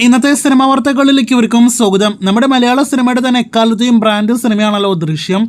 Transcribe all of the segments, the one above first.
ഇന്നത്തെ സിനിമാ വാർത്തകളിലേക്ക് ഇവർക്കും സ്വാഗതം. നമ്മുടെ മലയാള സിനിമയുടെ തന്നെ എക്കാലത്തെയും ബ്രാൻഡ് സിനിമയാണല്ലോ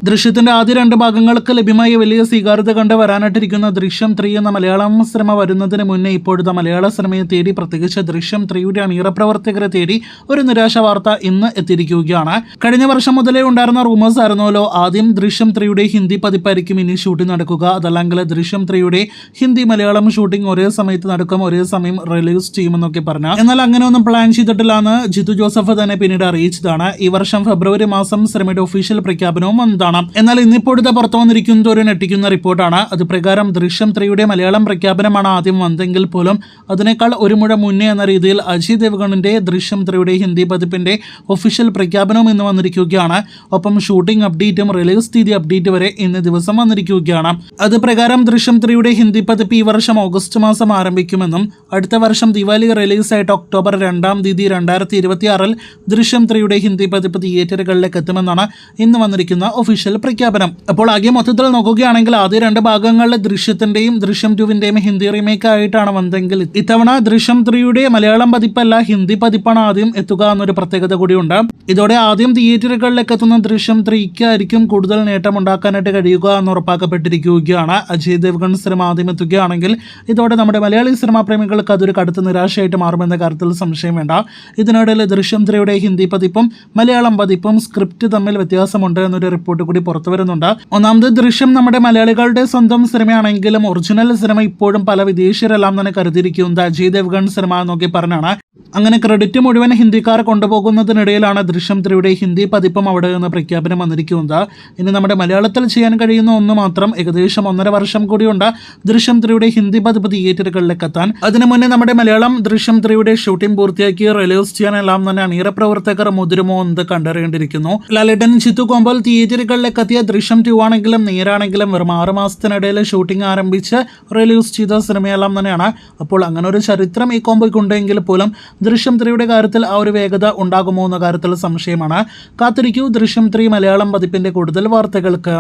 ദൃശ്യത്തിന്റെ ആദ്യ 2 ഭാഗങ്ങൾക്ക് ലഭ്യമായ വലിയ സ്വീകാര്യത കണ്ട് വരാനായിട്ടിരിക്കുന്ന ദൃശ്യം 3 എന്ന മലയാളം സിനിമ വരുന്നതിന് മുന്നേ ഇപ്പോഴത്തെ മലയാള സിനിമയെ തേടി, പ്രത്യേകിച്ച് ദൃശ്യം 3യുടെ അണിയറ പ്രവർത്തകരെ തേടി ഒരു നിരാശ വാർത്ത ഇന്ന് എത്തിയിരിക്കുകയാണ്. കഴിഞ്ഞ വർഷം മുതലേ ഉണ്ടായിരുന്ന റൂമേഴ്സ് ആയിരുന്നല്ലോ, ആദ്യം ദൃശ്യം 3യുടെ ഹിന്ദി പതിപ്പായിരിക്കും ഇനി ഷൂട്ടിംഗ് നടക്കുക, അതല്ലെങ്കിൽ ദൃശ്യം 3യുടെ ഹിന്ദി മലയാളം ഷൂട്ടിംഗ് ഒരേ സമയത്ത് നടക്കും, ഒരേ സമയം റിലീസ് ചെയ്യുമെന്നൊക്കെ പറഞ്ഞു. എന്നാൽ അങ്ങനെ ഒന്നും പ്ലാൻ ചെയ്തിട്ടില്ലാന്ന് ജിത്തു ജോസഫ് തന്നെ പിന്നീട് അറിയിച്ചതാണ്. ഈ വർഷം ഫെബ്രുവരി മാസം സിനിമയുടെ ഒഫീഷ്യൽ പ്രഖ്യാപനവും വന്നതാണ്. എന്നാൽ ഇന്നിപ്പോഴത്തെ പുറത്തു വന്നിരിക്കുന്നത് ഒരു ഞെട്ടിക്കുന്ന റിപ്പോർട്ടാണ്. അത് പ്രകാരം ദൃശ്യം 3യുടെ മലയാളം പ്രഖ്യാപനമാണ് ആദ്യം വന്നെങ്കിൽ പോലും അതിനേക്കാൾ ഒരു മുഴ മുന്നേ എന്ന രീതിയിൽ അജയ് ദേവ്ഗണിന്റെ ദൃശ്യം 3യുടെ ഹിന്ദി പതിപ്പിന്റെ ഒഫീഷ്യൽ പ്രഖ്യാപനവും ഇന്ന് വന്നിരിക്കുകയാണ്. ഒപ്പം ഷൂട്ടിംഗ് അപ്ഡേറ്റും റിലീസ് തീയതി അപ്ഡേറ്റ് വരെ ഇന്ന് ദിവസം വന്നിരിക്കുകയാണ്. അത് പ്രകാരം ദൃശ്യം 3യുടെ ഹിന്ദി പതിപ്പ് ഈ വർഷം ഓഗസ്റ്റ് മാസം ആരംഭിക്കുമെന്നും അടുത്ത വർഷം ദിവാലി റിലീസായിട്ട് ഒക്ടോബർ 2 2026 ദൃശ്യം 3യുടെ ഹിന്ദി പതിപ്പ് തിയേറ്ററുകളിലേക്ക് എത്തുമെന്നാണ് ഇന്ന് വന്നിരിക്കുന്ന ഒഫീഷ്യൽ പ്രഖ്യാപനം. അപ്പോൾ ആകെ മൊത്തത്തിൽ നോക്കുകയാണെങ്കിൽ ആദ്യ 2 ഭാഗങ്ങളിലെ ദൃശ്യത്തിന്റെയും ദൃശ്യം 2വിന്റെയും ഹിന്ദി റീമേക്ക് ആയിട്ടാണ് വന്നെങ്കിൽ ഇത്തവണ ദൃശ്യം 3യുടെ മലയാളം പതിപ്പല്ല, ഹിന്ദി പതിപ്പാണ് ആദ്യം എത്തുക എന്നൊരു പ്രത്യേകത കൂടിയുണ്ട്. ഇതോടെ ആദ്യം തിയേറ്ററുകളിലേക്ക് എത്തുന്ന ദൃശ്യം 3ക്ക് ആയിരിക്കും കൂടുതൽ നേട്ടം ഉണ്ടാക്കാനായിട്ട് കഴിയുക എന്ന് ഉറപ്പാക്കപ്പെട്ടിരിക്കുകയാണ്. അജയ് ദേവ്ഗൺ സിനിമ ആദ്യം എത്തുകയാണെങ്കിൽ ഇതോടെ നമ്മുടെ മലയാളി സിനിമാ പ്രേമികൾക്ക് അതൊരു കടുത്ത നിരാശയായിട്ട് മാറുമെന്ന കാര്യത്തിൽ സംശയം വേണ്ട. ഇതിനിടയിൽ ദൃശ്യം 3യുടെ ഹിന്ദി പതിപ്പും മലയാളം പതിപ്പും സ്ക്രിപ്റ്റ് തമ്മിൽ വ്യത്യാസമുണ്ട് എന്നൊരു റിപ്പോർട്ട് കൂടി പുറത്തു വരുന്നുണ്ട്. ഒന്നാമത് ദൃശ്യം നമ്മുടെ മലയാളികളുടെ സ്വന്തം സിനിമയാണെങ്കിലും ഒറിജിനൽ സിനിമ ഇപ്പോഴും പല വിദേശീയരെല്ലാം തന്നെ കരുതിയിരിക്കുന്നത് അജയ് ദേവ്ഗൺ സിനിമ എന്നൊക്കെ പറഞ്ഞാണ്. അങ്ങനെ ക്രെഡിറ്റ് മുഴുവൻ ഹിന്ദിക്കാർ കൊണ്ടുപോകുന്നതിനിടയിലാണ് ദൃശ്യം 3യുടെ ഹിന്ദി പതിപ്പും അവിടെ നിന്ന് പ്രഖ്യാപനം വന്നിരിക്കുന്നത്. ഇനി നമ്മുടെ മലയാളത്തിൽ ചെയ്യാൻ കഴിയുന്ന ഒന്ന് മാത്രം, ഏകദേശം 1.5 വർഷം കൂടിയുണ്ട് ദൃശ്യം 3യുടെ ഹിന്ദി പതിപ്പ് തിയേറ്ററുകളിലേക്ക് എത്താൻ. അതിനു മുന്നേ നമ്മുടെ മലയാളം ദൃശ്യം 3യുടെ ഷൂട്ടിംഗ് പൂർത്തിയാക്കി റിലീസ് ചെയ്യാനെല്ലാം തന്നെ അണിയറ പ്രവർത്തകർ മുതിരുമോ എന്ന് കണ്ടറിയേണ്ടിയിരിക്കുന്നു. ലാലേട്ടൻ ചിത്തു കോമ്പോൾ തിയേറ്ററുകളിലേക്ക് എത്തിയ ദൃശ്യം 2 ആണെങ്കിലും നേരാണെങ്കിലും വെറും 6 മാസത്തിനിടയിൽ ഷൂട്ടിംഗ് ആരംഭിച്ച് റിലീസ് ചെയ്ത സിനിമയെല്ലാം തന്നെയാണ്. അപ്പോൾ അങ്ങനെ ഒരു ചരിത്രം ഈ കോമ്പോയ്ക്കുണ്ടെങ്കിൽ പോലും ദൃശ്യം 3യുടെ കാര്യത്തിൽ ആ ഒരു വേഗത ഉണ്ടാകുമോ എന്ന കാര്യത്തിൽ സംശയമാണ്. കാത്തിരിക്കൂ ദൃശ്യം 3 മലയാളം പതിപ്പിന്റെ കൂടുതൽ വാർത്തകൾക്ക്.